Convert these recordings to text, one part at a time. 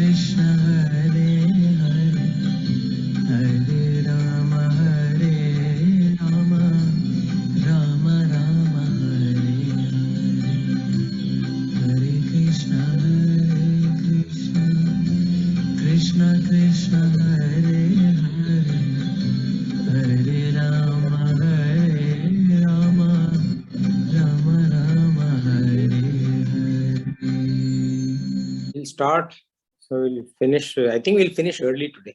We'll start. So we'll finish. I think we'll finish early today.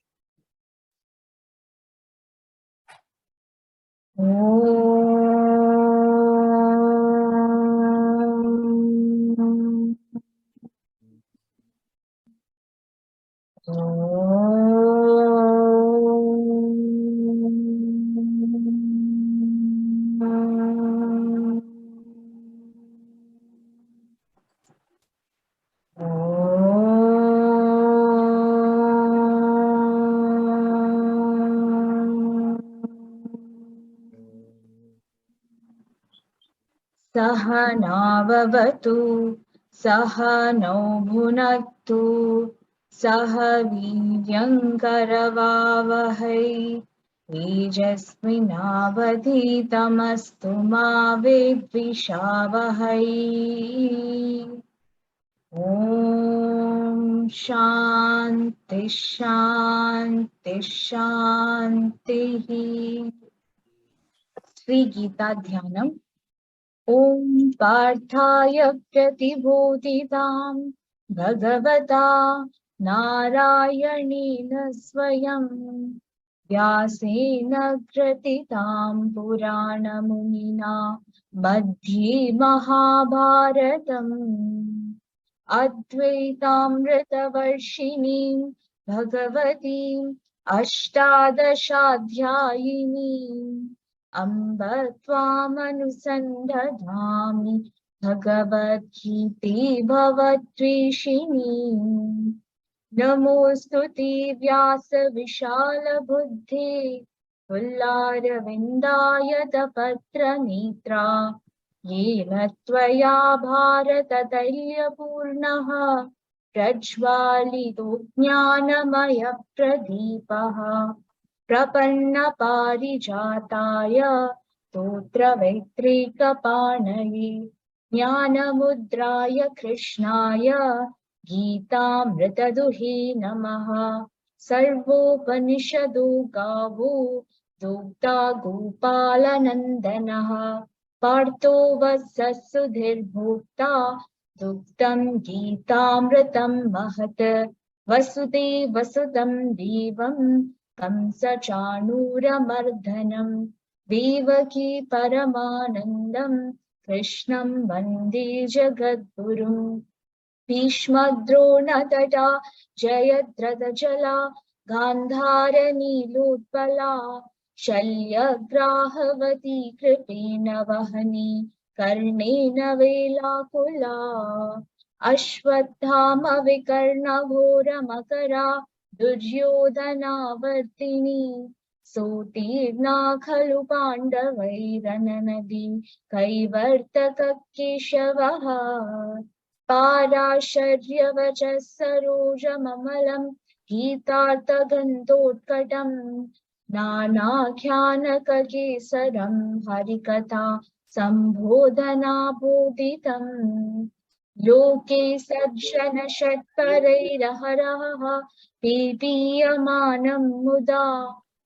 सहनाववतु सहनौ भुनक्तु सह वीर्यङ्करवावहै तेजस्विनावधीतमस्तु मा विद्विषावहै। ॐ शान्ति शान्ति शान्तिः। श्री गीता ध्यानम्। ॐ पार्थाय प्रतिबोधितां भगवता नारायणेन स्वयं व्यासेन ग्रथितां पुराणमुनिना मध्ये महाभारतम् अद्वैतामृतवर्षिणीं भगवतीम् अष्टादशाध्यायिनीम् अम्ब त्वामनुसन्दधामि भगवद्गीते भवद्वेषिणी। नमोऽस्तु ते व्यासविशालबुद्धे पुल्लारविन्दायतपत्रनेत्रा येन त्वया भारततैलपूर्णः प्रज्वालितो ज्ञानमयप्रदीपः प्रपन्नपारिजाताय स्तोत्रवैत्रेकपाणये ज्ञानमुद्राय कृष्णाय गीतामृतदुहे नमः। सर्वोपनिषदो गावो दुग्धा गोपालनन्दनः पार्थो वत्ससुधीर्भोक्ता दुग्धं गीतामृतं महत्। वसुदेवसुतं देवं कंसचाणूरमर्दनं देवकी परमानन्दं कृष्णं वन्दे जगद्गुरुं। भीष्मद्रोणतटा जयद्रथजला गान्धारनीलोत्पला शल्यग्राहवती कृपेण वहनी कर्णेन वेलाकुला अश्वत्थामविकर्णघोरमकरा दुर्योधनावर्तिनी सोतीर्णा खलु पाण्डवैरननदी कैवर्तककेशवः पाराशर्यवचः सरोजममलं गीतार्थगन्धोत्कटं नानाख्यानककेसरं हरिकथा सम्बोधनाबोधितम्। लोके सज्जनषट्परैरहरः पीडीयमानं मुदा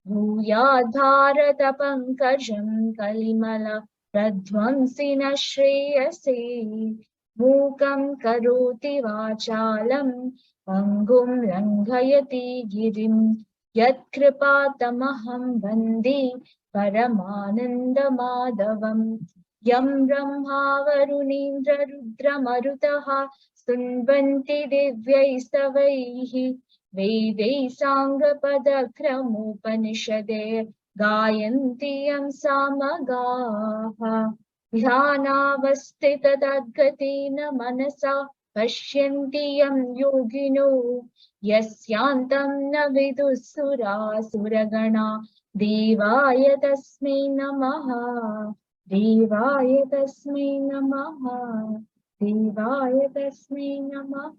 भूयात् भारतपङ्कजं कलिमल प्रध्वंसिन श्रेयसे। मूकं करोति वाचालं पङ्गुं लङ्घयति गिरिं यत्कृपातमहं वन्दे परमानन्दमाधवम्। यं ब्रह्मा वरुणेन्द्ररुद्रमरुतः स्तुवन्ति दिव्यैस्तवैः वेदैः साङ्गपदक्रमोपनिषदे गायन्ति यं सामगाः। ध्यानावस्थिततद्गतेन मनसा पश्यन्ति यं योगिनो यस्यान्तं न विदुः सुरासुरगणा देवाय तस्मै नमः। देवाय तस्मै नमः। देवाय तस्मै नमः।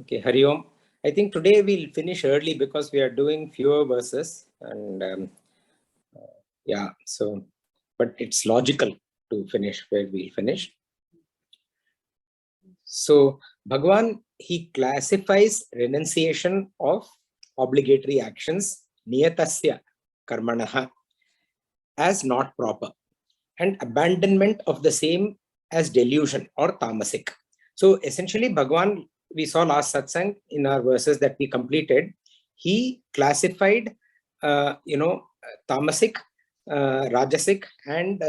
Okay, Hari Om. I think today we'll finish early because we are doing fewer verses, and yeah, so, but it's logical to finish where we'll finish. So Bhagavan, he classifies renunciation of obligatory actions, niyatasya karmanaha, as not proper, and abandonment of the same as delusion or tamasic. So essentially, Bhagavan, we saw last satsang in our verses that we completed, he classified, tamasic, rajasic, and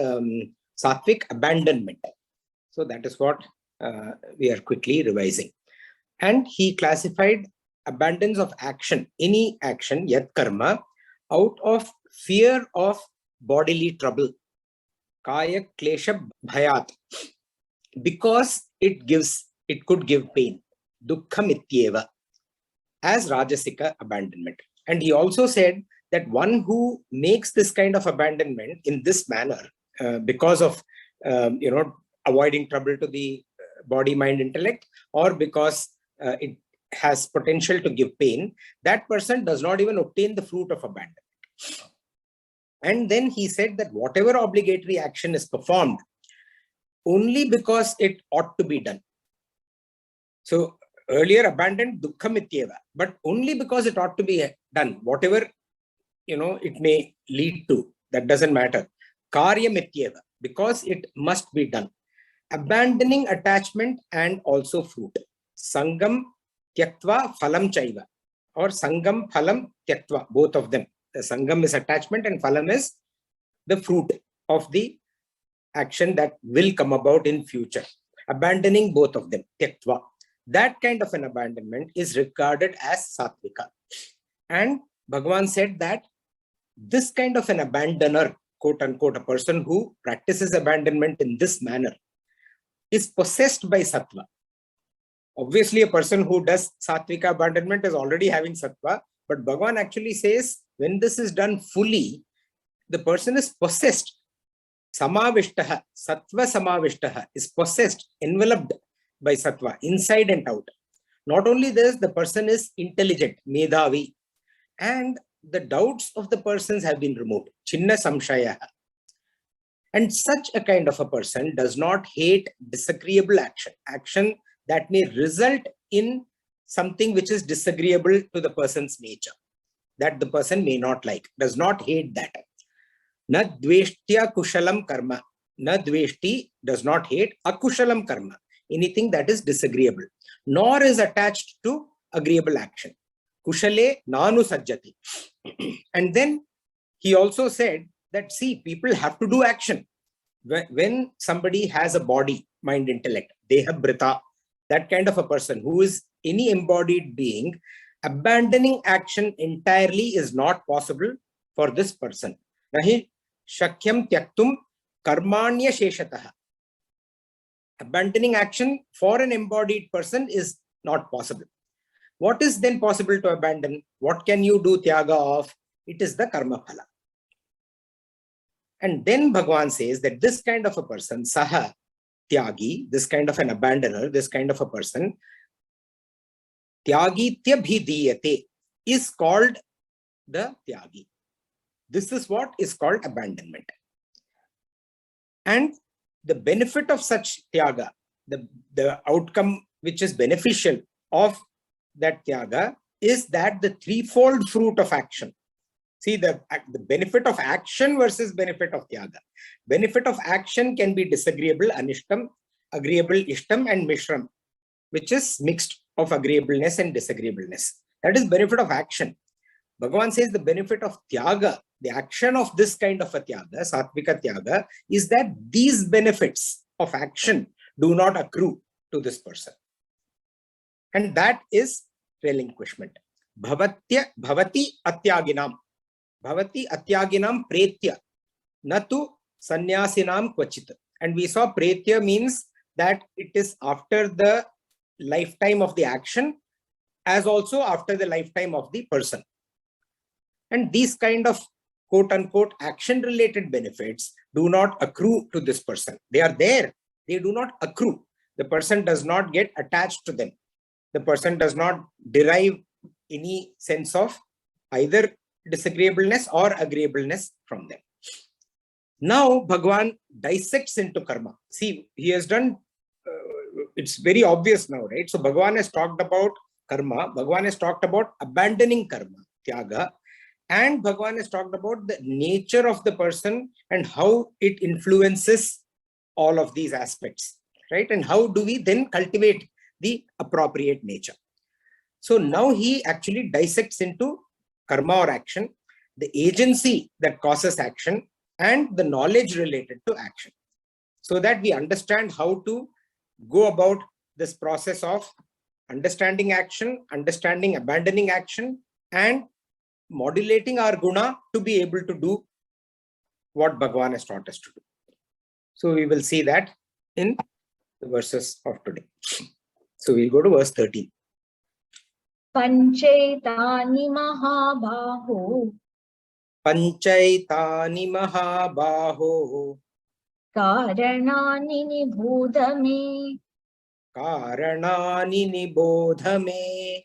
sattvic abandonment. So that is what we are quickly revising. And he classified abundance of action, any action, yat karma, out of fear of bodily trouble, kaya klesha bhayat, because it could give pain, dukkham ityeva, as rajasika abandonment. And he also said that one who makes this kind of abandonment in this manner, because of avoiding trouble to the body, mind, intellect, or because it has potential to give pain, that person does not even obtain the fruit of abandonment. And then he said that whatever obligatory action is performed only because it ought to be done. So earlier abandoned dukkham ityeva, but only because it ought to be done, whatever it may lead to, that doesn't matter. Karyam ityeva, because it must be done. Abandoning attachment and also fruit. Sangam tyaktva phalam chaiva, or sangam phalam tyaktva, both of them. The sangam is attachment and phalam is the fruit of the action that will come about in future. Abandoning both of them, tyaktva. That kind of an abandonment is regarded as sattvika. And Bhagavan said that this kind of an abandoner, quote unquote, a person who practices abandonment in this manner, is possessed by sattva. Obviously, a person who does sattvika abandonment is already having sattva, but Bhagavan actually says when this is done fully, the person is possessed. Samavishtaha, sattva samavishtaha, is possessed, enveloped by sattva, inside and out. Not only this, the person is intelligent, medhavi, and the doubts of the persons have been removed. Chinna samshaya. And such a kind of a person does not hate disagreeable action that may result in something which is disagreeable to the person's nature, that the person may not like, does not hate that. Na dveshtya kushalam karma. Na dveshti does not hate akushalam karma, anything that is disagreeable, nor is attached to agreeable action. Kushale nanu sajjati. And then he also said that, see, people have to do action. When somebody has a body, mind, intellect, deha brita, that kind of a person who is any embodied being, abandoning action entirely is not possible for this person. Nahi shakyam tyaktum karmanya sheshataha. Abandoning action for an embodied person is not possible. What is then possible to abandon? What can you do tyaga of? It is the karma phala. And then Bhagavan says that this kind of a person, saha tyagi, this kind of an abandoner, this kind of a person, tyagitya bhidiyate, is called the tyagi. This is what is called abandonment. And the benefit of such tyaga, the outcome which is beneficial of that tyaga, is that the threefold fruit of action. See, the benefit of action versus benefit of tyaga. Benefit of action can be disagreeable, anishtam, agreeable, ishtam, and mishram, which is mixed of agreeableness and disagreeableness. That is benefit of action. Bhagavan says the benefit of tyaga, the action of this kind of a tyaga, sattvika tyaga, is that these benefits of action do not accrue to this person. And that is relinquishment. Bhavati atyaginam. Bhavati atyaginam pretya. Natu sannyasinam kvachit. And we saw pretya means that it is after the lifetime of the action, as also after the lifetime of the person. And these kind of quote unquote action related benefits do not accrue to this person. They are there. They do not accrue. The person does not get attached to them. The person does not derive any sense of either disagreeableness or agreeableness from them. Now, Bhagavan dissects into karma. See, he has done, it's very obvious now, right? So, Bhagavan has talked about karma, Bhagavan has talked about abandoning karma, tyaga, and Bhagavan has talked about the nature of the person and how it influences all of these aspects, right? And how do we then cultivate the appropriate nature? So now he actually dissects into karma or action, the agency that causes action, and the knowledge related to action, so that we understand how to go about this process of understanding action, understanding abandoning action, and modulating our guna to be able to do what Bhagavan has taught us to do. So we will see that in the verses of today. So we'll go to verse 13. Panchaitani mahabaho Panchaitani mahabaho karanani nibodhame karanani nibodhame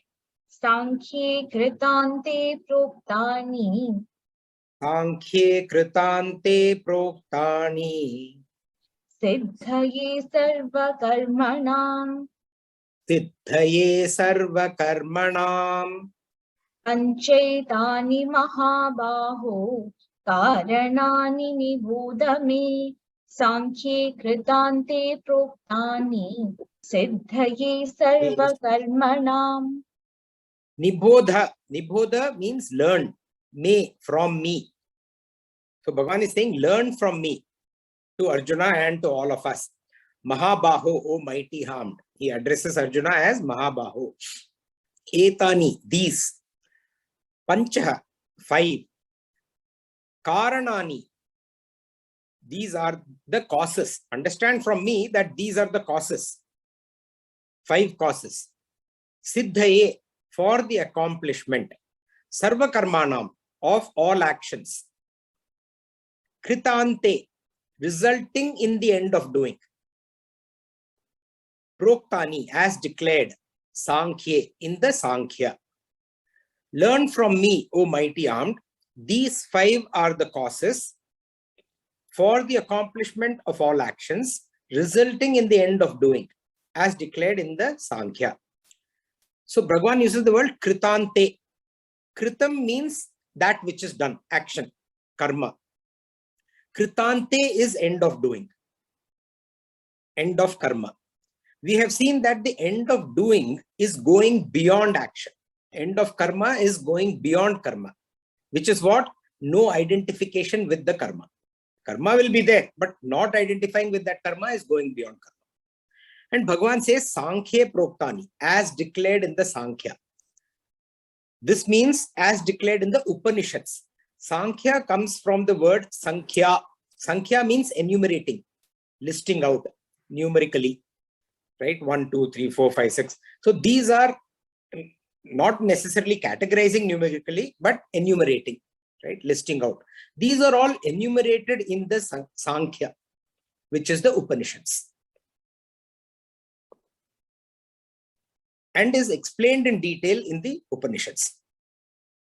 sankhye kritante proktani sankhye kritante proktani siddhaye sarva karmanam siddhaye sarva karmanam panchaitani mahabaho karanani nibodhame sankhye kritante proktani siddhaye sarva karmanam. Nibodha. Nibodha means learn. Me, from me. So Bhagavan is saying, learn from me, to Arjuna and to all of us. Mahabaho, O mighty armed. He addresses Arjuna as Mahabaho. Etani, these. Pancha, 5. Karanani, these are the causes. Understand from me that these are the causes. 5 causes. Siddhaye, for the accomplishment. Sarva karmanam, of all actions. Kritante, resulting in the end of doing. Proktani, as declared. Sankhye, in the Sankhya. Learn from me, O mighty armed. These 5 are the causes for the accomplishment of all actions, resulting in the end of doing, as declared in the Sankhya. So Bhagavan uses the word kritante. Kritam means that which is done, action, karma. Kritante is end of doing, end of karma. We have seen that the end of doing is going beyond action. End of karma is going beyond karma, which is what? No identification with the karma. Karma will be there, but not identifying with that karma is going beyond karma. And Bhagavan says, Sankhya Proktani, as declared in the Sankhya. This means as declared in the Upanishads. Sankhya comes from the word Sankhya. Sankhya means enumerating, listing out numerically, right? 1, 2, 3, 4, 5, 6. So these are not necessarily categorizing numerically, but enumerating, right? Listing out. These are all enumerated in the Sankhya, which is the Upanishads, and is explained in detail in the Upanishads.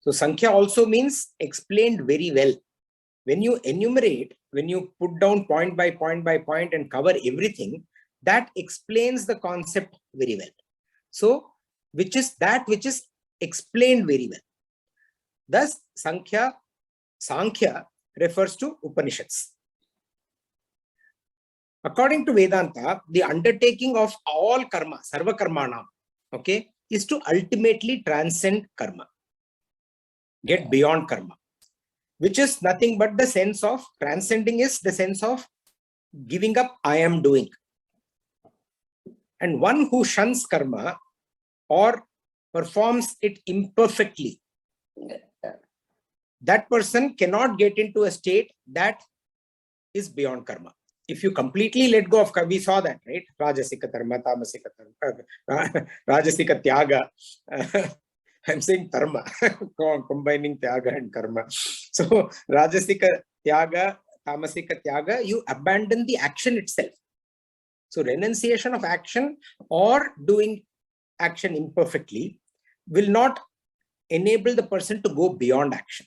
So Sankhya also means explained very well. When you enumerate, when you put down point by point by point and cover everything, that explains the concept very well. So, which is that which is explained very well. Thus, Sankhya refers to Upanishads. According to Vedanta, the undertaking of all karma, sarva karmanam, okay, is to ultimately transcend karma, get beyond karma, which is nothing but the sense of transcending, is the sense of giving up I am doing. And one who shuns karma or performs it imperfectly, that person cannot get into a state that is beyond karma. If you completely let go of karma, we saw that, right? Rajasika dharma, tamasika dharma, rajasika tyaga. I'm saying dharma, combining tyaga and karma. So rajasika tyaga, tamasika tyaga, you abandon the action itself. So renunciation of action or doing action imperfectly will not enable the person to go beyond action.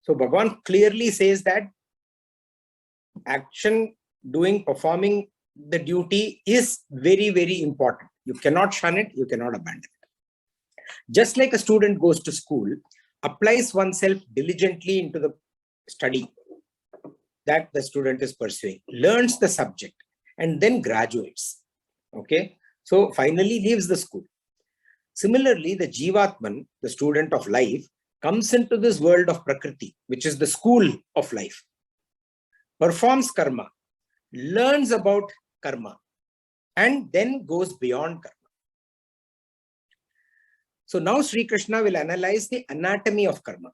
So Bhagavan clearly says that action, performing the duty is very, very important. You cannot shun it, you cannot abandon it. Just like a student goes to school, applies oneself diligently into the study that the student is pursuing, learns the subject, and then graduates. Okay, so finally leaves the school. Similarly, the Jivatman, the student of life, comes into this world of Prakriti, which is the school of life, performs karma, learns about karma, and then goes beyond karma. So now Sri Krishna will analyze the anatomy of karma,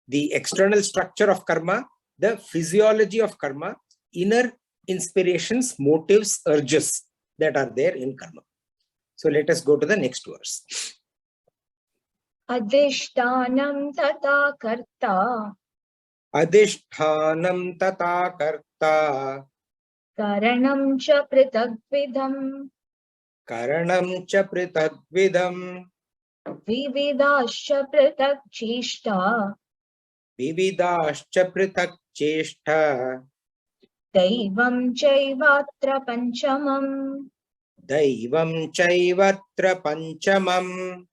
the external structure of karma, the physiology of karma, inner inspirations, motives, urges that are there in karma. So let us go to the next verse. Adhishtanam tata karta. Adhishtanam tata karta. Karanam cha pritagvidam. Karanam cha pritagvidam. Vividascha pritag cheshta. Vividascha pritag cheshta. Daivam chaivatra panchamam. Daivam chaivatra panchamam.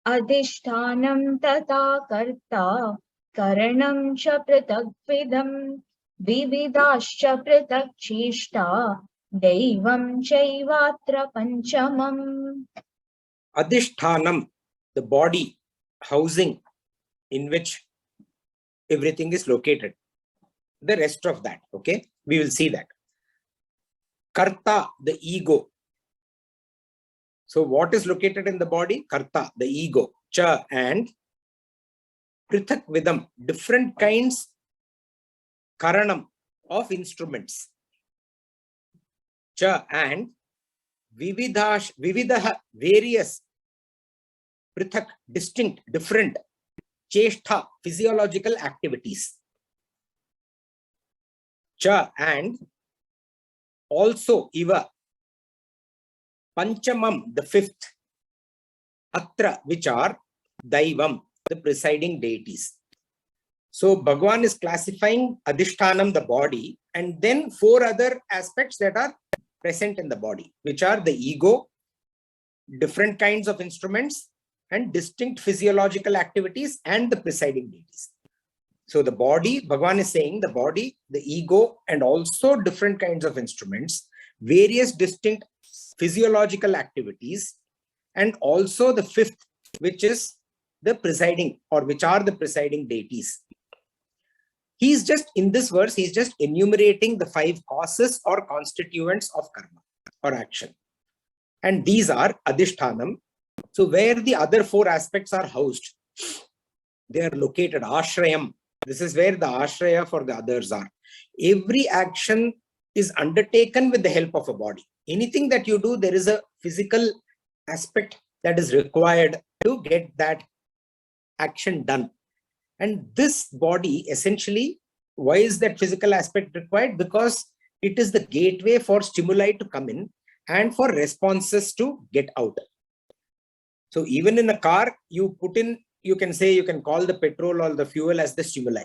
Adhishtanam tata karta. Karanam cha pritagvidam. Vividascha pritag cheshta. Daivam chaivatra panchamam. Adhishtanam, the body, housing in which everything is located. The rest of that, okay, we will see that. Karta, the ego. So what is located in the body? Karta, the ego. Cha and prithak vidam, different kinds, karanam, of instruments. Cha and vividaha, various, prithak, distinct, different, cheshtha, physiological activities. Cha and also iva, panchamam, the fifth, atra, which are daivam, the presiding deities. So Bhagavan is classifying adhishtanam, the body, and then four other aspects that are present in the body, which are the ego, different kinds of instruments, and distinct physiological activities, and the presiding deities. So the body, Bhagavan is saying the body, the ego, and also different kinds of instruments, various distinct physiological activities, and also the fifth, which is the presiding, or which are the presiding deities. He's just, in this verse, he's just enumerating the 5 causes or constituents of karma or action. And these are adhishtanam. So where the other 4 aspects are housed, they are located. Ashrayam, this is where the ashraya for the others are. Every action is undertaken with the help of a body. Anything that you do, there is a physical aspect that is required to get that action done. And this body, essentially, why is that physical aspect required? Because it is the gateway for stimuli to come in and for responses to get out. So even in a car, you put in, you can say, you can call the petrol or the fuel as the stimuli,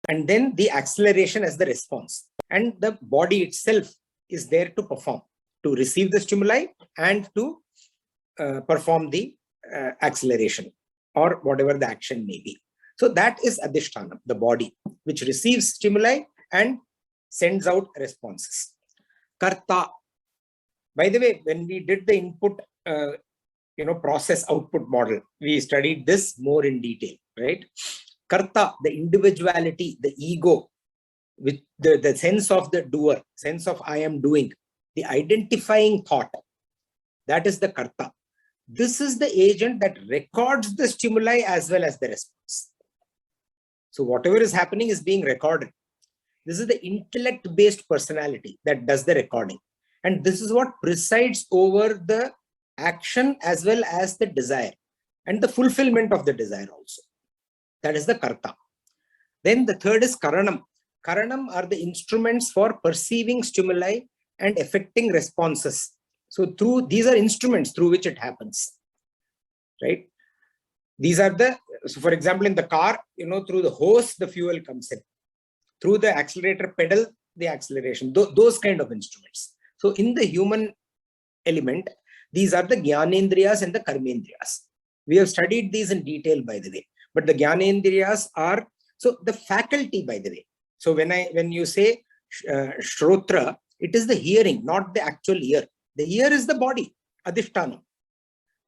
and then the acceleration as the response. And the body itself is there to perform, to receive the stimuli and to perform the acceleration or whatever the action may be. So that is adhishtanam, the body, which receives stimuli and sends out responses. Karta. By the way, when we did the input, process output model, we studied this more in detail, right? Karta, the individuality, the ego, with the sense of the doer, sense of I am doing, the identifying thought, that is the karta. This is the agent that records the stimuli as well as the response. So whatever is happening is being recorded. This is the intellect-based personality that does the recording. And this is what presides over the action as well as the desire and the fulfillment of the desire also. That is the karta. Then the third is karanam. Karanam are the instruments for perceiving stimuli and effecting responses. So these are instruments through which it happens, right? These are so for example, in the car, through the hose, the fuel comes in. Through the accelerator pedal, the acceleration, those kind of instruments. So in the human element, these are the Jnanendriyas and the Karmendriyas. We have studied these in detail, by the way. But the Jnanendriyas are, so the faculty, by the way. So when you say Shrotra, it is the hearing, not the actual ear. The ear is the body, Adhishtanam.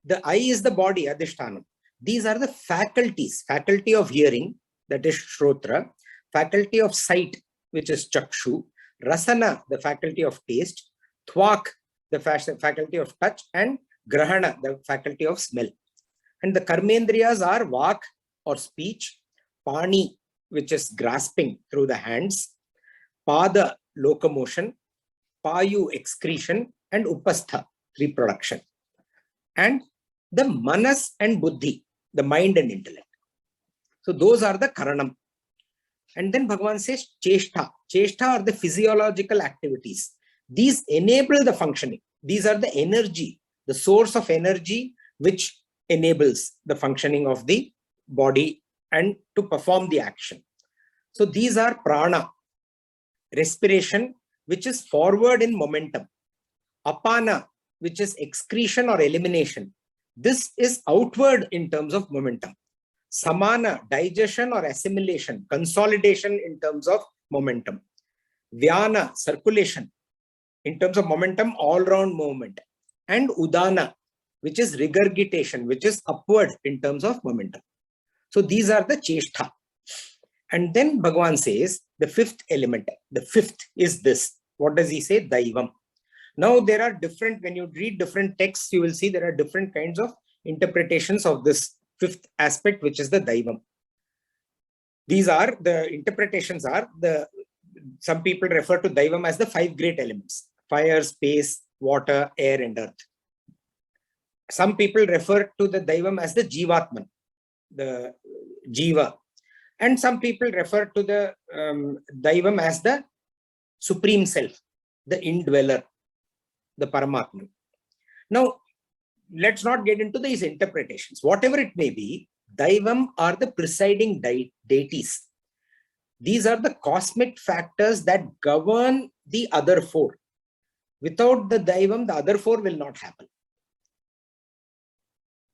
The eye is the body, Adhishtanam. These are the faculties, faculty of hearing, that is Shrotra, faculty of sight, which is Chakshu, Rasana, the faculty of taste, Thwak, the faculty of touch, and Grahana, the faculty of smell. And the Karmendriyas are Vak or speech, Pani, which is grasping through the hands, Pada, locomotion, Payu, excretion, and Upastha, reproduction. And the Manas and Buddhi, the mind and intellect. So those are the Karanam. And then Bhagavan says Cheshtha. Cheshtha are the physiological activities. These enable the functioning. These are the energy, the source of energy which enables the functioning of the body and to perform the action. So these are prana, respiration, which is forward in momentum. Apana, which is excretion or elimination. This is outward in terms of momentum. Samana, digestion or assimilation, consolidation in terms of momentum. Vyana, circulation, in terms of momentum, all-round movement. And Udana, which is regurgitation, which is upward in terms of momentum. So these are the Cheshtha. And then Bhagavan says the fifth element, the fifth is this. What does he say? Daivam. Now there are different, when you read different texts, you will see there are different kinds of interpretations of this fifth aspect, which is the Daivam. These are, the interpretations are, some people refer to Daivam as the 5 great elements: fire, space, water, air, and earth. Some people refer to the Daivam as the Jivatman, the Jiva. And some people refer to the Daivam as the Supreme Self, the indweller, the Paramatma. Now, let's not get into these interpretations. Whatever it may be, Daivam are the presiding deities. These are the cosmic factors that govern the other 4. Without the Daivam, the other 4 will not happen.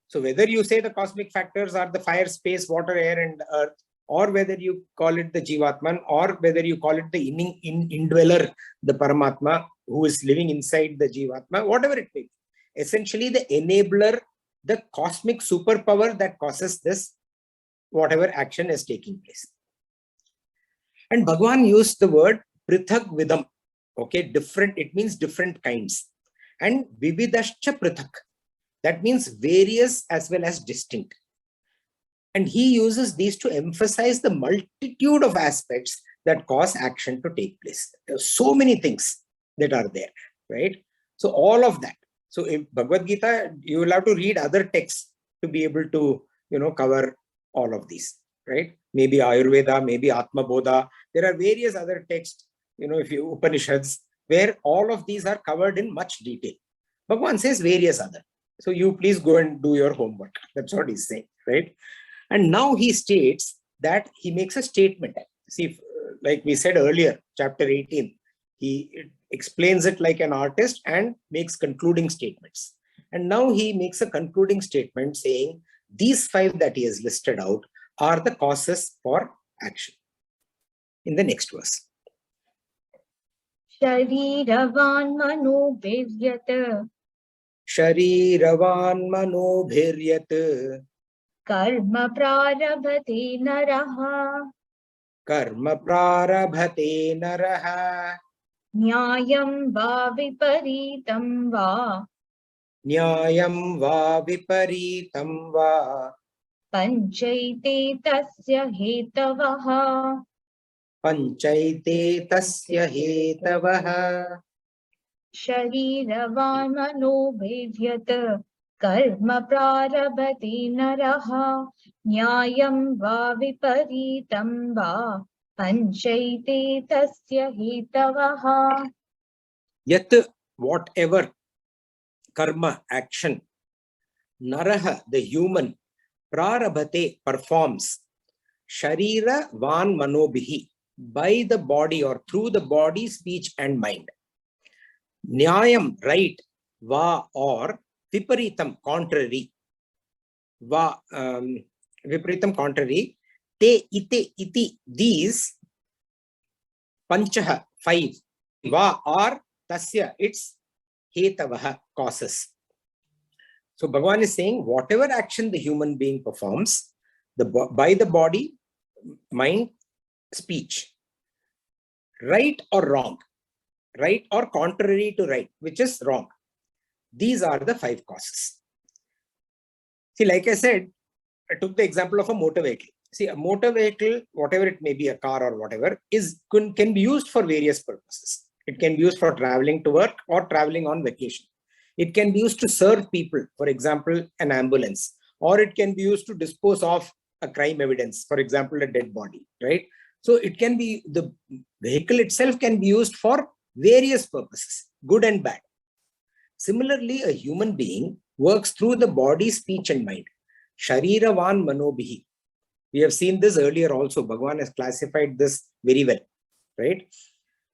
So whether you say the cosmic factors are the fire, space, water, air, and earth, or whether you call it the Jivatman, or whether you call it the indweller, the Paramatma, who is living inside the Jivatma, whatever it may be. Essentially the enabler, the cosmic superpower that causes this, whatever action is taking place. And Bhagavan used the word Prithak Vidam. Okay, different, it means different kinds. And Vividascha Prithak, that means various as well as distinct. And he uses these to emphasize the multitude of aspects that cause action to take place. There are so many things that are there, right? So all of that. So in Bhagavad Gita, you will have to read other texts to be able to, cover all of these, right? Maybe Ayurveda, maybe Atma Bodha. There are various other texts, if you Upanishads, where all of these are covered in much detail. Bhagavan says various other. So you please go and do your homework. That's what he's saying, right? And now he states that he makes a statement. See, like we said earlier, chapter 18, he explains it like an artist and makes concluding statements. And now he makes a concluding statement saying these 5 that he has listed out are the causes for action. In the next verse. Shariravan manobhiryat. Shariravan manobhiryat. Karma prarabhate naraha. Karma prarabhate naraha. Nyayam va viparitam va. Nyayam va viparitam va. Panchaite tasya hetavaha. Panchaite tasya hetavaha. Shariravan manobhiryat. Karma prarabhate naraha. Nyayam va viparitam va. Panchaite tasya hetavaha. Yat, whatever. karma, action, naraha, the human, prarabhate, performs, sharira van manobhihi, by the body or through the body, speech and mind. Nyayam, right, va, or viparitam, contrary. Va, viparitam, contrary. Te, ite, iti, these, panchaha, 5, va, or tasya, its hetavaha, causes. So Bhagavan is saying whatever action the human being performs, by the body, mind, speech, right or wrong, right or contrary to right, which is wrong. These are the 5 causes. See, like I said, I took the example of a motor vehicle. See, a motor vehicle, whatever it may be, a car or whatever, can be used for various purposes. It can be used for traveling to work or traveling on vacation. It can be used to serve people, for example, an ambulance, or it can be used to dispose of a crime evidence, for example, a dead body, right? So it can be, the vehicle itself can be used for various purposes, good and bad. Similarly, a human being works through the body, speech and mind. Shariravan manobhihi. We have seen this earlier also. Bhagavan has classified this very well, right?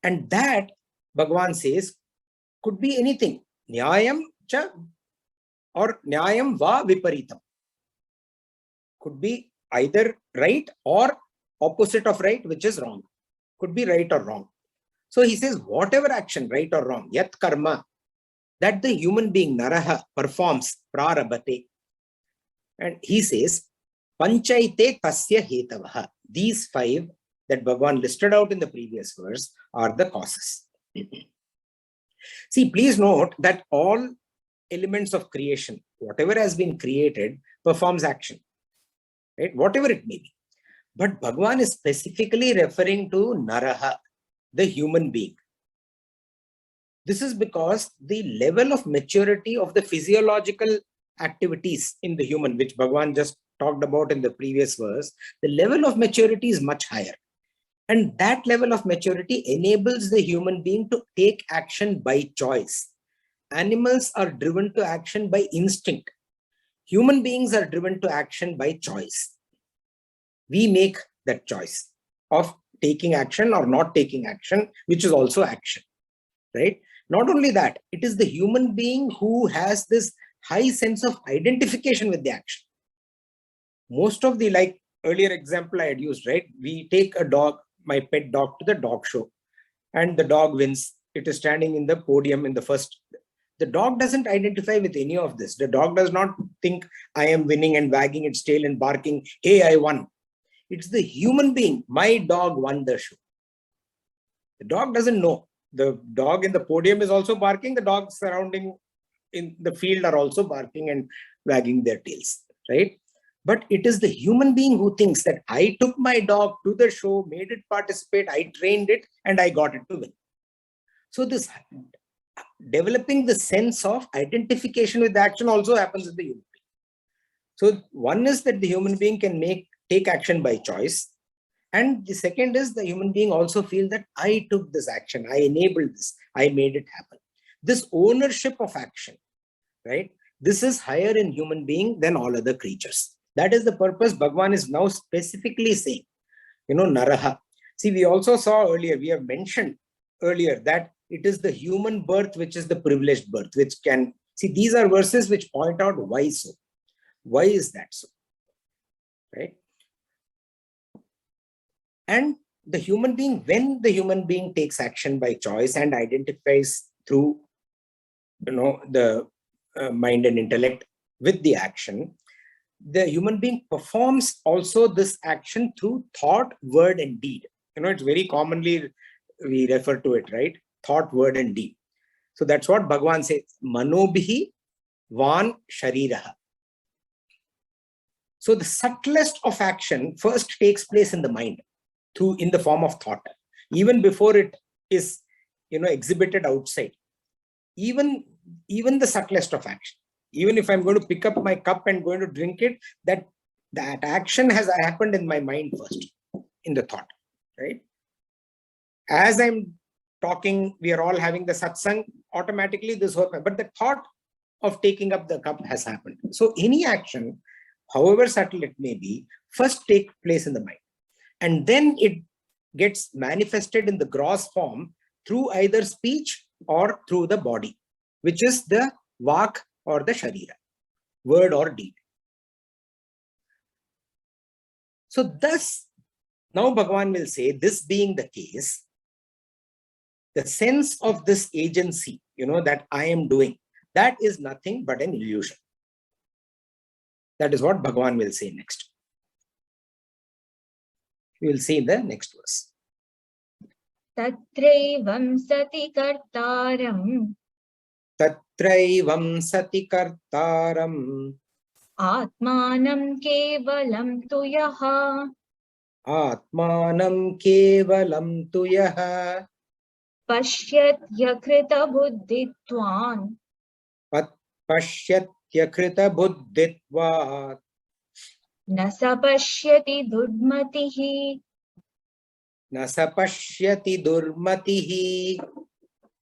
And that, Bhagavan says, could be anything. Nyayam cha or nyayam va viparitam. Could be either right or opposite of right, which is wrong. Could be right or wrong. So he says, whatever action, right or wrong, yat karma, that the human being, naraha, performs, prarabhate. And he says, panchaite tasya hetavaha. These 5 that Bhagavan listed out in the previous verse are the causes. See, please note that all elements of creation, whatever has been created, performs action, right? Whatever it may be. But Bhagavan is specifically referring to naraha, the human being. This is because the level of maturity of the physiological activities in the human, which Bhagavan just talked about in the previous verse, the level of maturity is much higher. And that level of maturity enables the human being to take action by choice. Animals are driven to action by instinct. Human beings are driven to action by choice. We make that choice of taking action or not taking action, which is also action, right? Not only that, it is the human being who has this high sense of identification with the action. Most of the, like earlier example I had used, right? We take a dog, my pet dog, to the dog show, and the dog wins. It is standing in the podium in the first. The dog doesn't identify with any of this. The dog does not think I am winning and wagging its tail and barking, hey, I won. It's the human being. My dog won the show. The dog doesn't know. The dog in the podium is also barking. The dogs surrounding in the field are also barking and wagging their tails, right? But it is the human being who thinks that I took my dog to the show, made it participate, I trained it, and I got it to win. So this developing the sense of identification with action also happens in the human being. So one is that the human being can take action by choice. And the second is the human being also feel that I took this action, I enabled this, I made it happen. This ownership of action, right? This is higher in human being than all other creatures. That is the purpose Bhagavan is now specifically saying, naraha. See, we also saw earlier, we have mentioned earlier that it is the human birth which is the privileged birth, which can, see, these are verses which point out why so. Why is that so? Right? And the human being, when the human being takes action by choice and identifies through, the mind and intellect with the action, the human being performs also this action through thought, word, and deed. It's very commonly we refer to it, right? Thought, word, and deed. So that's what Bhagavan says, manobhihi van shariraha. So the subtlest of action first takes place in the mind, in the form of thought, even before it is, exhibited outside. Even the subtlest of action. Even if I'm going to pick up my cup and going to drink it, that action has happened in my mind first, in the thought, right? As I'm talking, we are all having the satsang, automatically this whole, but the thought of taking up the cup has happened. So any action, however subtle it may be, first take place in the mind. And then it gets manifested in the gross form through either speech or through the body, which is the vak or the sharira, word or deed. So thus, now Bhagavan will say, this being the case, the sense of this agency, that I am doing, that is nothing but an illusion. That is what Bhagavan will say next. We will see in the next verse. Tatraivam sati kartaram. Tatraivam sati kartaram. Atmanam kevalam tuyaha. Atmanam kevalam tuyaha. Pashyat yakrita buddhitvan. Pashyat yakrita buddhitvat. Nasa pashyati durmatihi. Nasa pashyati durmatihi.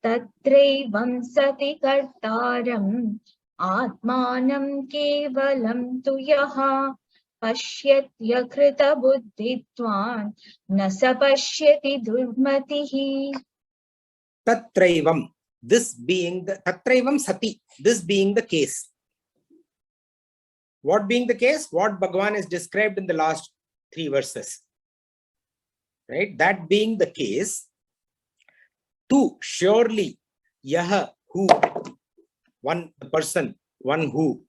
Tatraivam sati kartaram. Atmanam kevalam tuyaha. Pashyat yakrita buddhitvan. Nasa pashyati durmatihi. Tatraivam, this being the Tatraivam sati, this being the case. What being the case? What Bhagavan is described in the last 3 verses. Right? That being the case, tu, surely, yaha, who, one person, one who,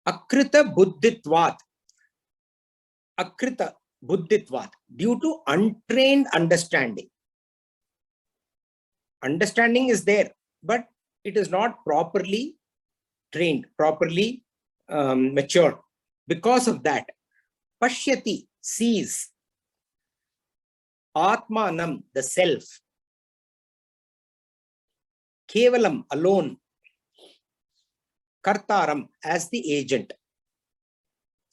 akrita buddhitvat, akrita buddhitvat, due to untrained understanding. Understanding is there, but it is not properly trained, properly matured. Because of that, pashyati, sees, atmanam, the self, kevalam, alone, kartaram, as the agent,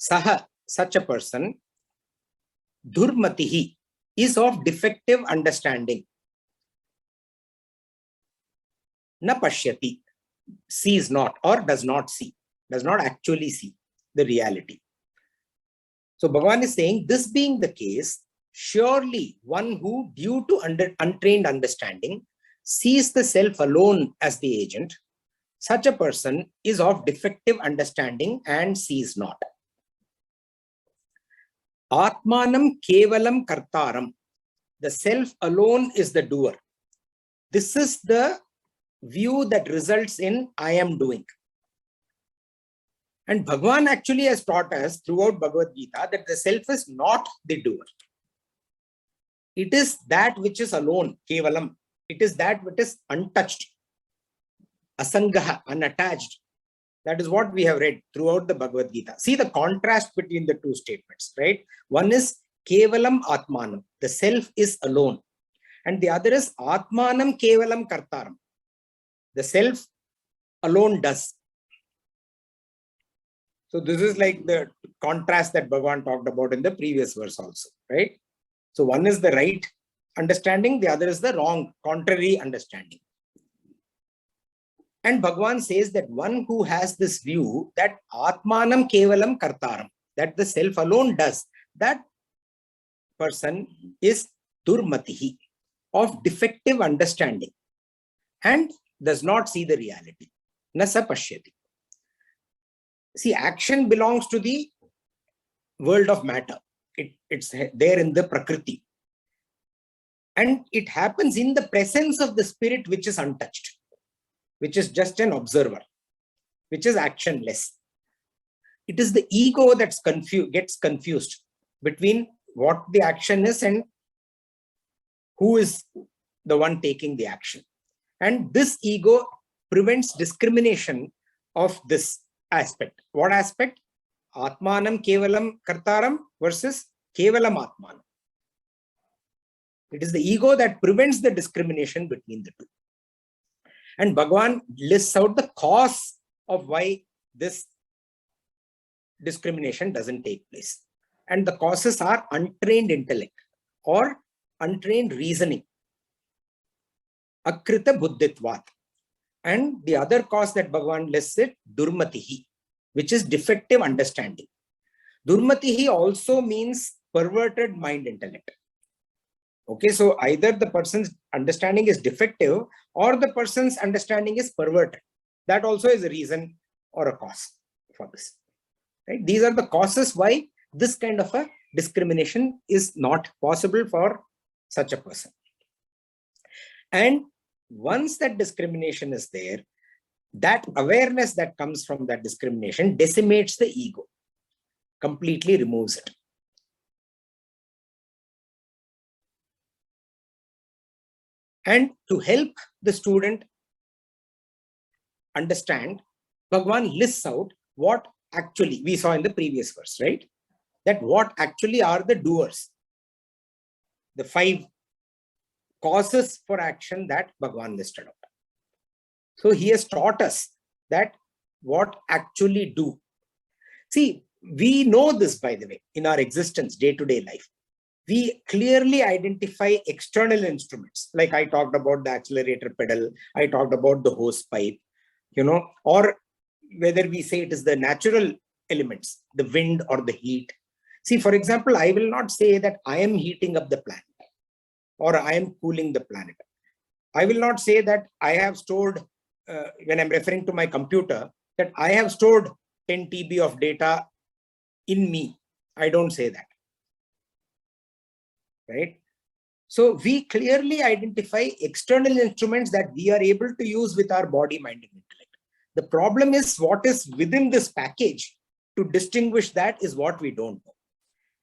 saha, such a person, durmatihi, is of defective understanding, na pashyati, sees not or does not see, does not actually see the reality. So Bhagavan is saying, this being the case, surely one who, due to untrained understanding, sees the self alone as the agent, such a person is of defective understanding and sees not. Atmanam kevalam kartaram, the self alone is the doer. This is the view that results in I am doing. And Bhagavan actually has taught us throughout Bhagavad Gita that the self is not the doer. It is that which is alone, kevalam. It is that which is untouched, asangaha, unattached. That is what we have read throughout the Bhagavad Gita. See the contrast between the two statements, right? One is kevalam atmanam, the self is alone. And the other is atmanam kevalam kartaram, the self alone does. So this is like the contrast that Bhagavan talked about in the previous verse also, right? So one is the right understanding, the other is the wrong, contrary understanding. And Bhagavan says that one who has this view that atmanam kevalam kartaram, that the self alone does, that person is durmatihi, of defective understanding, and does not see the reality. Nasa pashyati. See, action belongs to the world of matter. It's there in the Prakriti. And it happens in the presence of the spirit which is untouched, which is just an observer, which is actionless. It is the ego that's gets confused between what the action is and who is the one taking the action. And this ego prevents discrimination of this aspect. What aspect? Atmanam kevalam kartaram versus kevalam atmanam. It is the ego that prevents the discrimination between the two. And Bhagavan lists out the cause of why this discrimination doesn't take place. And the causes are untrained intellect or untrained reasoning. Akrita buddhitvat. And the other cause that Bhagavan lists it, durmatihi, which is defective understanding. Durmatihi also means perverted mind intellect. Okay, so either the person's understanding is defective or the person's understanding is perverted. That also is a reason or a cause for this. Right? These are the causes why this kind of a discrimination is not possible for such a person. And once that discrimination is there, that awareness that comes from that discrimination decimates the ego, completely removes it. And to help the student understand, Bhagavan lists out what actually we saw in the previous verse, right? That what actually are the doers, the 5 causes for action that Bhagavan listed out. So he has taught us that what actually do. See, we know this, by the way, in our existence, day-to-day life. We clearly identify external instruments, like I talked about the accelerator pedal, I talked about the hose pipe, or whether we say it is the natural elements, the wind or the heat. See, for example, I will not say that I am heating up the planet or I am cooling the planet. I will not say that I have stored, when I'm referring to my computer, that I have stored 10 TB of data in me. I don't say that. Right? So we clearly identify external instruments that we are able to use with our body, mind, and intellect. The problem is what is within this package. To distinguish that is what we don't know.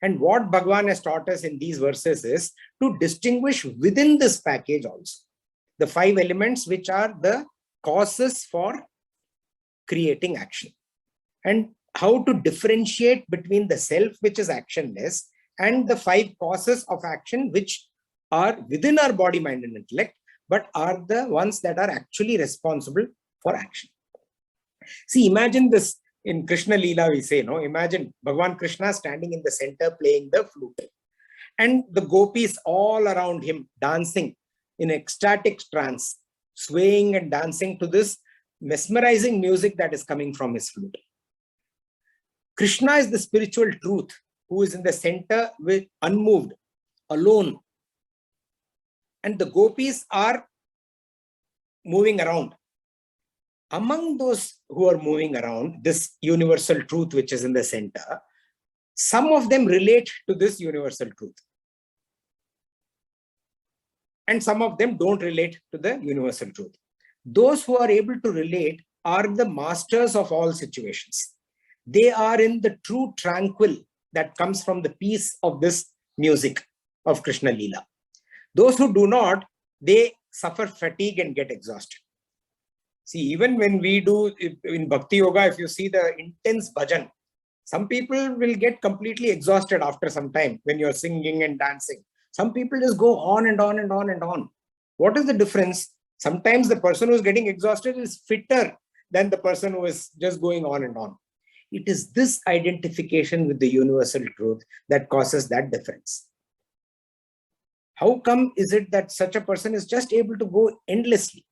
And what Bhagavan has taught us in these verses is to distinguish within this package also the 5 elements which are the causes for creating action, and how to differentiate between the self, which is actionless, and the 5 causes of action which are within our body, mind, and intellect, but are the ones that are actually responsible for action. See, imagine this in Krishna Leela, we say, no? Imagine Bhagavan Krishna standing in the center playing the flute, and the gopis all around him dancing in ecstatic trance, swaying and dancing to this mesmerizing music that is coming from his flute. Krishna is the spiritual truth who is in the center with unmoved, alone. And the gopis are moving around. Among those who are moving around, this universal truth which is in the center, some of them relate to this universal truth. And some of them don't relate to the universal truth. Those who are able to relate are the masters of all situations. They are in the true tranquil that comes from the peace of this music of Krishna Leela. Those who do not, they suffer fatigue and get exhausted. See, even when we do in Bhakti Yoga, if you see the intense bhajan, some people will get completely exhausted after some time when you're singing and dancing. Some people just go on and on and on and on. What is the difference? Sometimes the person who's getting exhausted is fitter than the person who is just going on and on. It is this identification with the universal truth that causes that difference. How come is it that such a person is just able to go endlessly,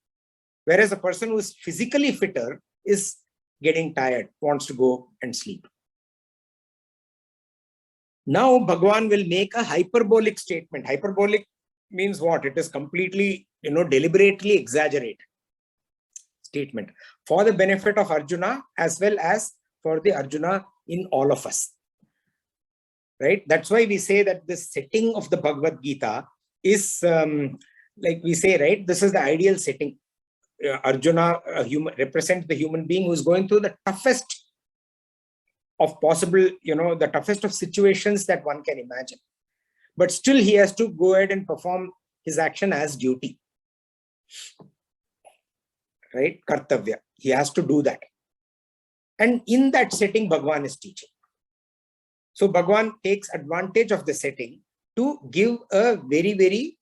whereas a person who is physically fitter is getting tired, wants to go and sleep? Now Bhagavan will make a hyperbolic statement. Hyperbolic means what? It is completely, deliberately exaggerated statement for the benefit of Arjuna as well as for the Arjuna in all of us. Right? That's why we say that the setting of the Bhagavad Gita is like we say, right? This is the ideal setting. Arjuna represents the human being who is going through the toughest of possible, the toughest of situations that one can imagine. But still he has to go ahead and perform his action as duty. Right? Kartavya. He has to do that. And in that setting, Bhagavan is teaching. So Bhagavan takes advantage of the setting to give a very, very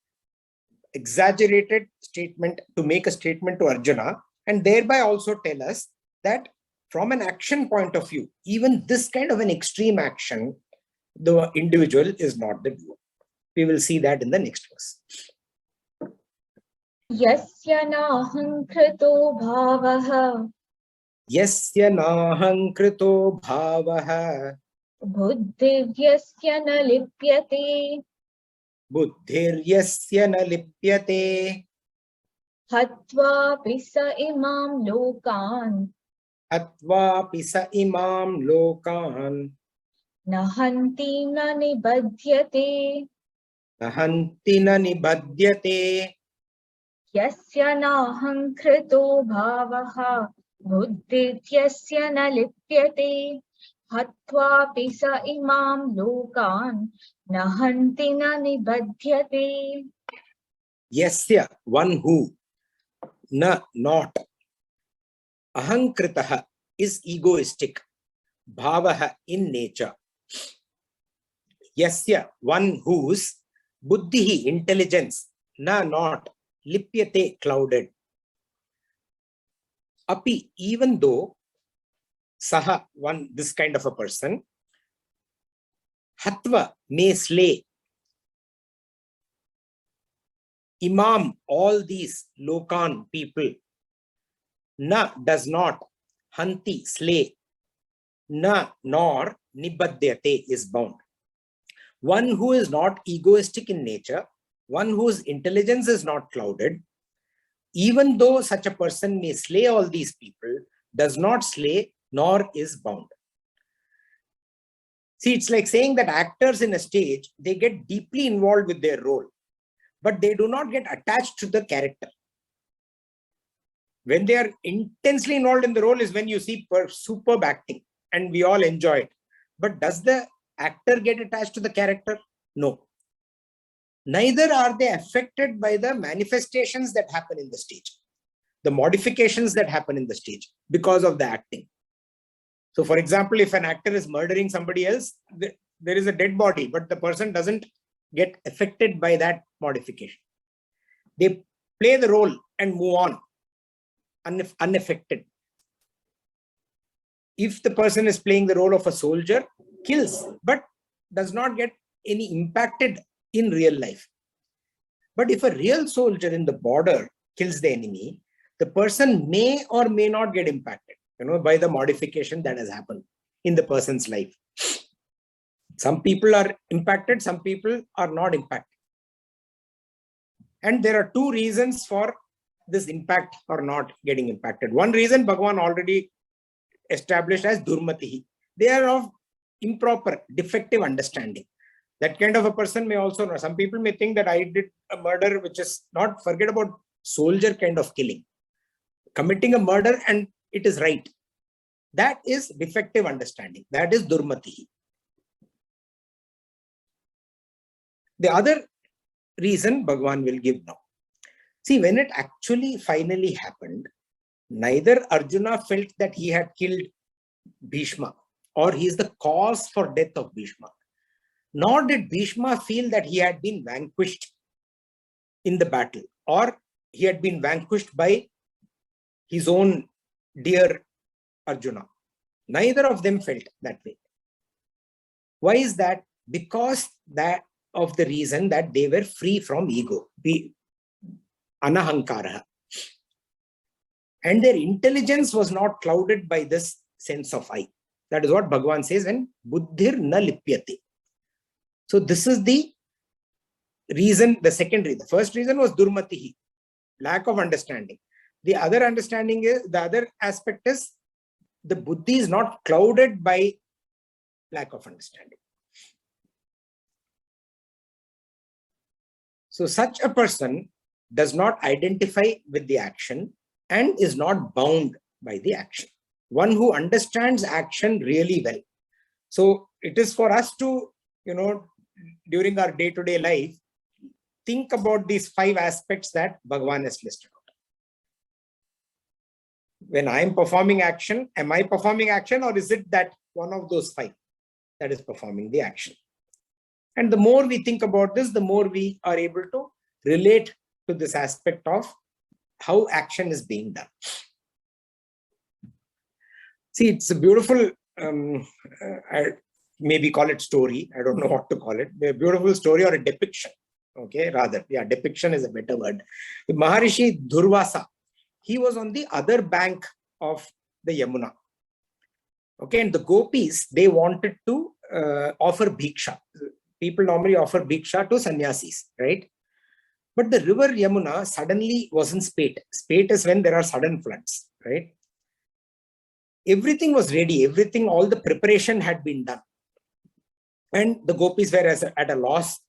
exaggerated statement, to make a statement to Arjuna, and thereby also tell us that from an action point of view, even this kind of an extreme action, the individual is not the doer. We will see that in the next verse. Yasya nahankrito bhavaha Yasya nahankrito bhavaha buddhivyasya na lipyate buddhiryasya na lipyate hatva pisa imam lokan atvapi sa imam lokan nahanti na nibadhyate nahanti na nibadhyate. Yasya nahankrito bhavaha buddhivyasya na lipyate hatva pisa imam lokan nahanti na nibadhyate. Yasya, one who, na, not, ahankritaha is egoistic, bhavaha in nature. Yasya, one whose, buddhihi, intelligence, na, not, lipyate, clouded. Api, even though, saha, one, this kind of a person, hatva, may slay, imam, all these lokan people, na, does not, hanti, slay, na, nor, nibadhyate, is bound. One who is not egoistic in nature, one whose intelligence is not clouded, even though such a person may slay all these people, does not slay nor is bound. See, it's like saying that actors in a stage, they get deeply involved with their role, but they do not get attached to the character. When they are intensely involved in the role is when you see superb acting and we all enjoy it. But does the actor get attached to the character? No. Neither are they affected by the manifestations that happen in the stage, the modifications that happen in the stage because of the acting. So, for example, if an actor is murdering somebody else, there is a dead body, but the person doesn't get affected by that modification. They play the role and move on, unaffected. If the person is playing the role of a soldier, kills, but does not get any impacted in real life. But if a real soldier in the border kills the enemy, the person may or may not get impacted, by the modification that has happened in the person's life. Some people are impacted, some people are not impacted. And there are two reasons for this impact or not getting impacted. One reason Bhagavan already established as durmatihi. They are of improper, defective understanding. That kind of a person may also know. Some people may think that I did a murder, which is not, forget about soldier kind of killing. Committing a murder and it is right. That is defective understanding. That is durmatihi. The other reason Bhagavan will give now. See, when it actually finally happened, neither Arjuna felt that he had killed Bhishma or he is the cause for death of Bhishma. Nor did Bhishma feel that he had been vanquished in the battle or he had been vanquished by his own dear Arjuna. Neither of them felt that way. Why is that? Because that of the reason that they were free from ego, anahankara. And their intelligence was not clouded by this sense of I. That is what Bhagavan says when buddhir na lipyate. So this is the reason, the second reason. The first reason was durmatihi, lack of understanding. The other understanding is, the other aspect is the buddhi is not clouded by lack of understanding. So such a person does not identify with the action and is not bound by the action. One who understands action really well. So it is for us to, during our day-to-day life, think about these 5 aspects that Bhagavan has listed out. When I am performing action, am I performing action or is it that one of those 5 that is performing the action? And the more we think about this, the more we are able to relate to this aspect of how action is being done. See, it's a beautiful, maybe call it story. I don't know what to call it. A beautiful story or a depiction Okay, rather, yeah, depiction is a better word. The Maharishi Durvasa, he was on the other bank of the Yamuna. Okay, and the gopis, they wanted to offer bhiksha. People normally offer bhiksha to sannyasis, right? But the river Yamuna suddenly was in spate. Spate is when there are sudden floods, right? Everything was ready. Everything, all the preparation had been done. And the gopis were at a loss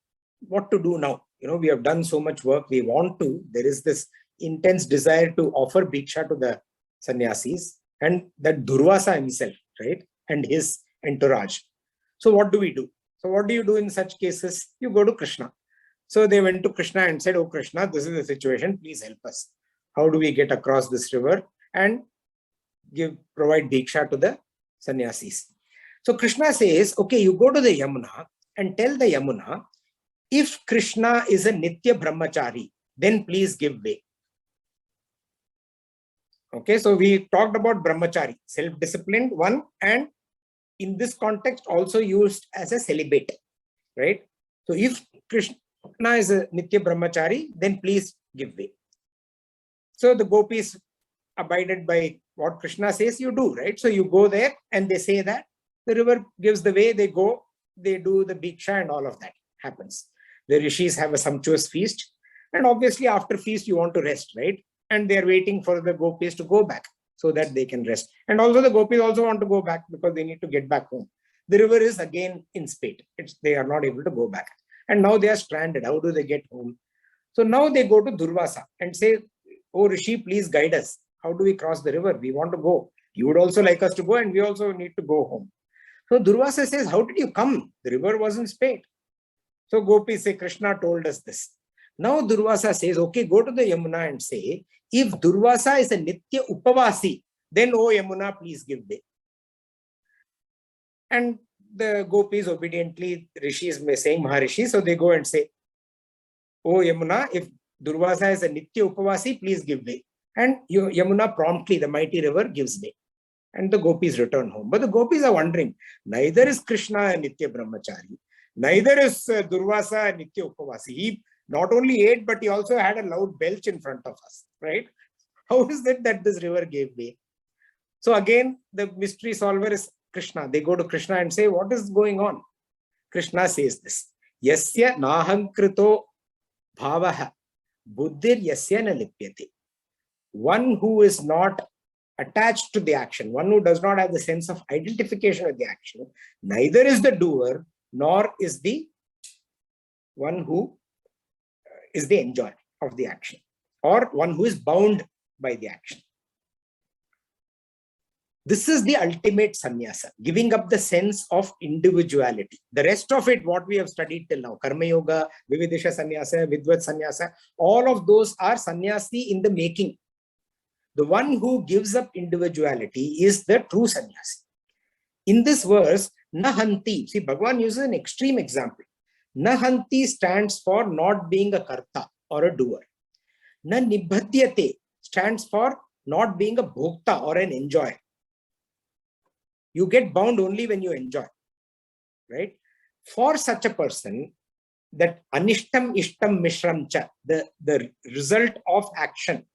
what to do now. We have done so much work. We want to. There is this intense desire to offer bhiksha to the sannyasis and that Durvasa himself, right? And his entourage. So what do we do? So what do you do in such cases? You go to Krishna. So they went to Krishna and said, "Oh Krishna, this is the situation. Please help us. How do we get across this river and provide bhiksha to the sannyasis?" So Krishna says, okay, you go to the Yamuna and tell the Yamuna, if Krishna is a Nitya Brahmachari, then please give way. Okay, so we talked about Brahmachari, self-disciplined one, and in this context also used as a celibate, right? So if Krishna is a Nitya Brahmachari, then please give way. So the gopis abided by what Krishna says you do, right? So you go there and they say that the river gives the way, they go, they do the bhiksha and all of that happens. The rishis have a sumptuous feast, and obviously after feast you want to rest, right? And they're waiting for the gopis to go back so that they can rest. And also the gopis also want to go back because they need to get back home. The river is again in spate. They are not able to go back. And now they are stranded. How do they get home? So now they go to Durvasa and say, "Oh Rishi, please guide us. How do we cross the river? We want to go. You would also like us to go, and we also need to go home." So Durvasa says, "How did you come? The river was in spate." So gopis say, "Krishna told us this." Now Durvasa says, "Okay, go to the Yamuna and say, if Durvasa is a Nitya Upavasi, then oh Yamuna, please give way." And the gopis obediently, rishis may saying Maharishi, so they go and say, "Oh Yamuna, if Durvasa is a Nitya Upavasi, please give way." And Yamuna promptly, the mighty river, gives way. And the gopis return home. But the gopis are wondering, neither is Krishna a Nitya Brahmachari, neither is Durvasa a Nitya Upavasi. He not only ate, but he also had a loud belch in front of us, right? How is it that this river gave way? So again, the mystery solver is Krishna. They go to Krishna and say, what is going on? Krishna says this, "Yasya nahankrito bhavaha buddhir yasya na lipyate." One who is not attached to the action, one who does not have the sense of identification with the action, neither is the doer, nor is the one who is the enjoyer of the action, or one who is bound by the action. This is the ultimate sannyasa, giving up the sense of individuality. The rest of it, what we have studied till now, Karma Yoga, Vividisha Sannyasa, Vidvat Sannyasa, all of those are sannyasi in the making. The one who gives up individuality is the true sannyasi. In this verse, Nahanti, see, Bhagavan uses an extreme example. Nahanti stands for not being a karta or a doer. Na nibbhadyate stands for not being a bhokta or an enjoyer. You get bound only when you enjoy, right? For such a person, that anishtam ishtam mishram cha, the result of action,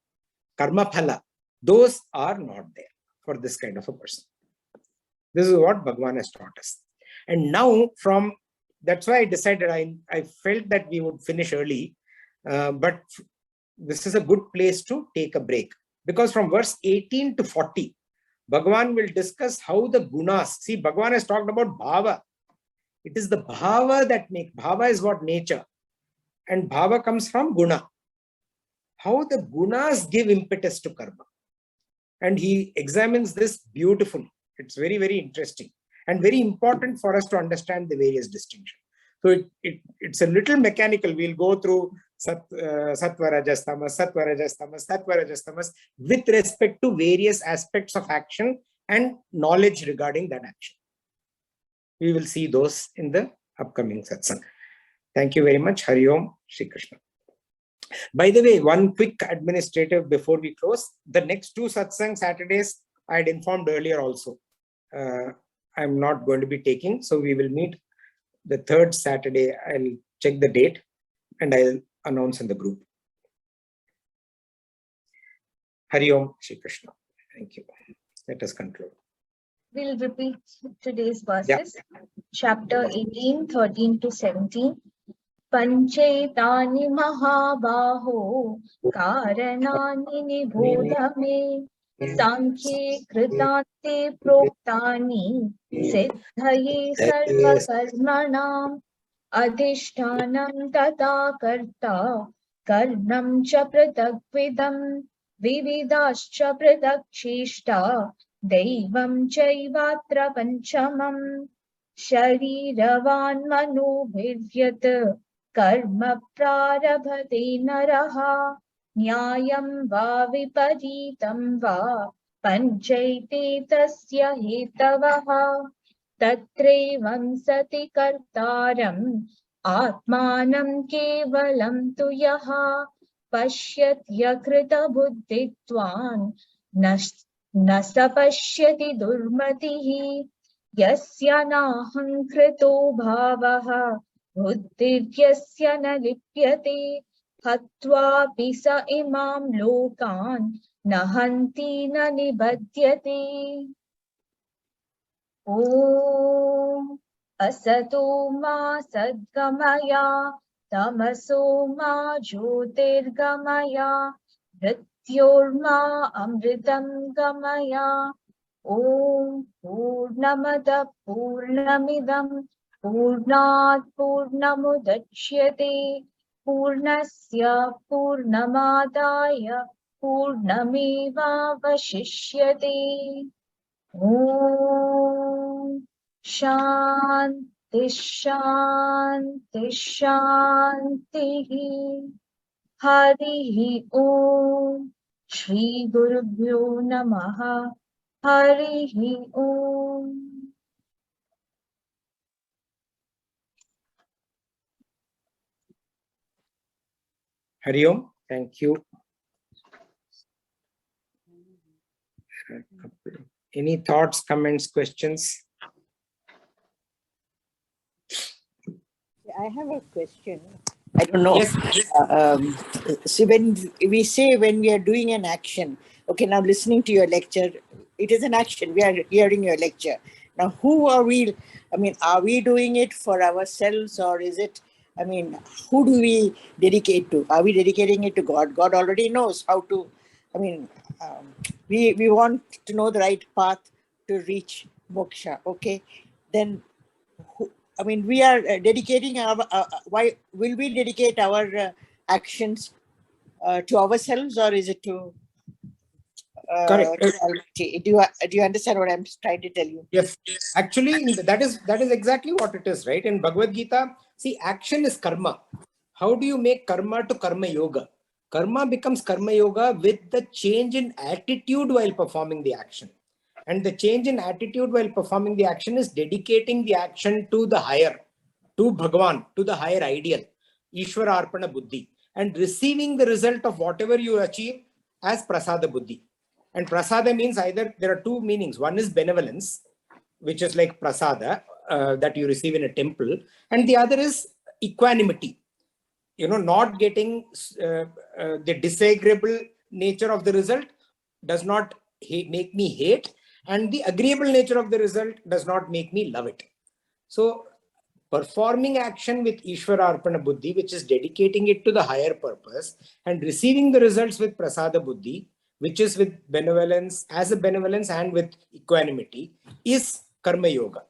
karma phala, those are not there for this kind of a person. This is what Bhagavan has taught us. And now that's why I decided, I felt that we would finish early, but this is a good place to take a break. Because from verse 18 to 40, Bhagavan will discuss how the gunas, see, Bhagavan has talked about bhava. It is the bhava that bhava is what nature. And bhava comes from guna. How the gunas give impetus to karma. And he examines this beautifully. It's very, very interesting and very important for us to understand the various distinctions. So it's a little mechanical. We'll go through sattva, rajas, tamas, sattva, rajas, tamas, sattva, rajas, tamas with respect to various aspects of action and knowledge regarding that action. We will see those in the upcoming satsang. Thank you very much. Hari Om, Shri Krishna. By the way, one quick administrative before we close. The next two satsang Saturdays, I had informed earlier also. I'm not going to be taking. So we will meet the third Saturday. I'll check the date. and I'll announce in the group. Hari Om, Shri Krishna. Thank you. Let us conclude. We'll repeat today's verses. Chapter 18, 13 to 17. Panchetani mahabaho karanani nibodha me sankhye kritante proktani siddhaye sarva karmanam adhishtanam tata karta karnam cha pratagvidam vividascha pratagchishta daivam chaivatra panchamam shariravan manubhivyat कर्म प्रारभते नरः न्यायं वा विपरीतं वा पञ्चैते तस्य हेतवः तत्रैवं सति कर्तारम् आत्मानं केवलं तु यः पश्यत्यकृतबुद्धित्वान् न स पश्यति दुर्मतिः यस्य नाहङ्कृतो भावः बुद्धिर्यस्य न लिप्यते हत्वापि स इमां लोकान् न हन्ति न निबध्यते। ॐ असतो मा सद्गमय तमसो मा ज्योतिर्गमय मृत्योर्मा अमृतं गमय। ॐ पूर्णमदः पूर्णमिदं पूर्णात् पूर्णमुदच्यते पूर्णस्य पूर्णमादाय पूर्णमेवावशिष्यते। ॐ शान्ति शान्ति शान्तिः। हरिः ॐ श्री गुरुभ्यो नमः। हरिः ॐ। Hari Om. Thank you. Any thoughts, comments, questions? I have a question. I don't know. Yes. See, when we say when we are doing an action, okay, now listening to your lecture, it is an action. We are hearing your lecture. Now, who are we? I mean, are we doing it for ourselves, or is it? I mean, who do we dedicate to? Are we dedicating it to God? God already knows how to. I mean, we want to know the right path to reach moksha. Okay, then. I mean, we are dedicating our. Why will we dedicate our actions to ourselves, or is it to Correct. to Almighty? Do you understand what I'm trying to tell you? Yes. Actually, that is exactly what it is, right? In Bhagavad Gita, see, action is karma. How do you make karma to karma yoga? Karma becomes karma yoga with the change in attitude while performing the action. And the change in attitude while performing the action is dedicating the action to the higher, to Bhagavan, to the higher ideal, Ishvara Arpana Buddhi, and receiving the result of whatever you achieve as Prasada Buddhi. And Prasada means either, there are two meanings. One is benevolence, which is like Prasada that you receive in a temple. And the other is equanimity. You know, not getting the disagreeable nature of the result does not make me hate, and the agreeable nature of the result does not make me love it. So performing action with Ishvara Arpana Buddhi, which is dedicating it to the higher purpose, and receiving the results with Prasada Buddhi, which is with benevolence, as a benevolence and with equanimity, is Karma Yoga.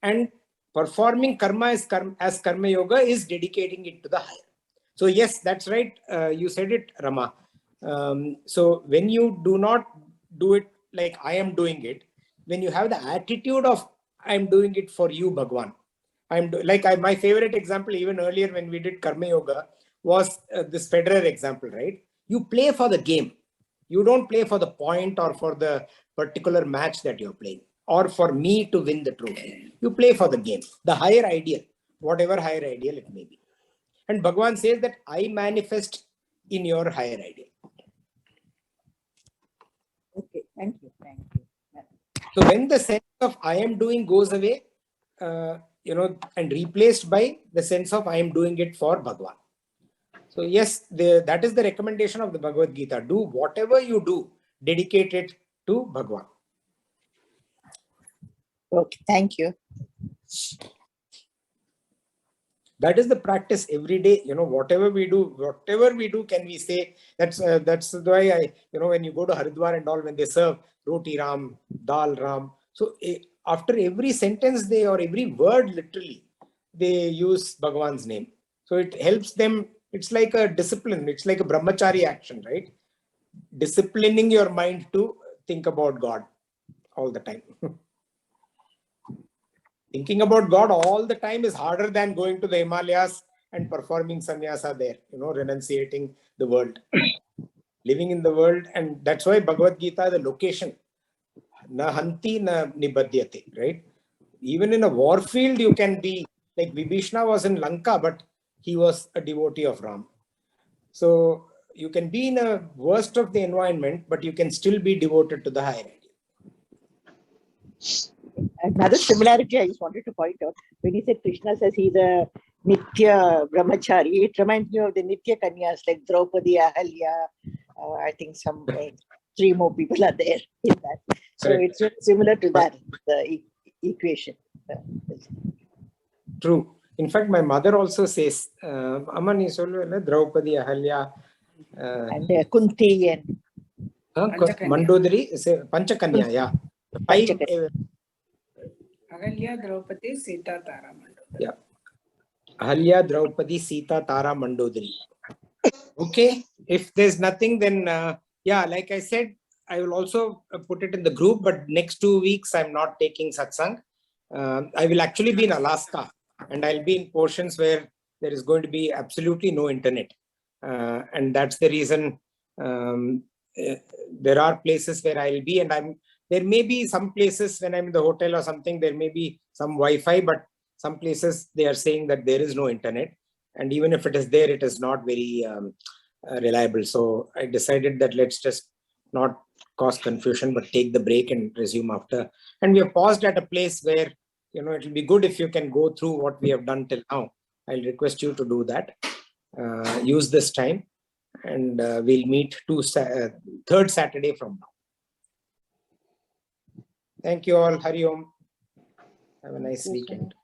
And performing karma as Karma Yoga is dedicating it to the higher. So yes, that's right. You said it, Rama. So when you do not do it like I am doing it, when you have the attitude of I am doing it for you, Bhagwan. My favorite example, even earlier when we did Karma Yoga, was this Federer example, right? You play for the game. You don't play for the point or for the particular match that you're playing, or for me to win the trophy. You play for the game, the higher ideal, whatever higher ideal it may be. And Bhagavan says that I manifest in your higher ideal. Okay, thank you. Thank you. So when the sense of I am doing goes away, and replaced by the sense of I am doing it for Bhagavan. So yes, that is the recommendation of the Bhagavad Gita. Do whatever you do, dedicate it to Bhagwan. Okay, thank you. That is the practice every day. Whatever we do, can we say that's why when you go to Haridwar and all, when they serve roti Ram, dal Ram. So after every sentence or every word, literally, they use Bhagwan's name. So it helps them. It's like a discipline. It's like a brahmachari action, right? Disciplining your mind to think about God all the time. Thinking about God all the time is harder than going to the Himalayas and performing Sannyaasa there, renunciating the world, living in the world. And that's why Bhagavad Gita, the location, na hanti na nibadhyate, right? Even in a war field, you can be like Vibhishna was in Lanka, but he was a devotee of Ram. So you can be in a worst of the environment, but you can still be devoted to the higher ideal. Another similarity I just wanted to point out, when he said Krishna says he's a Nitya Brahmachari, it reminds me of the Nitya Kanyas like Draupadi, Ahalya. I think some 3 more people are there in that. So Correct. it's similar to that, the equation. True. In fact, my mother also says, Amma ni sollu Draupadi, Ahalya, and Kunti and Mandodari, Panchakanya, yeah. 5. Ahalya, Draupadi, Sita, Tara, Mandodari. Yeah. Ahalya, Draupadi, Sita, Tara, Mandodari. Okay. If there's nothing, then like I said, I will also put it in the group, but next 2 weeks, I'm not taking satsang. I will actually be in Alaska, and I'll be in portions where there is going to be absolutely no internet. And that's the reason there are places where I'll be, and there may be some places when I'm in the hotel or something, there may be some Wi-Fi, but some places they are saying that there is no internet. And even if it is there, it is not very reliable. So I decided that let's just not cause confusion, but take the break and resume after. And we have paused at a place where, it will be good if you can go through what we have done till now. I'll request you to do that. Use this time, and we'll meet third Saturday from now. Thank you all. Hari Om. Have a nice weekend.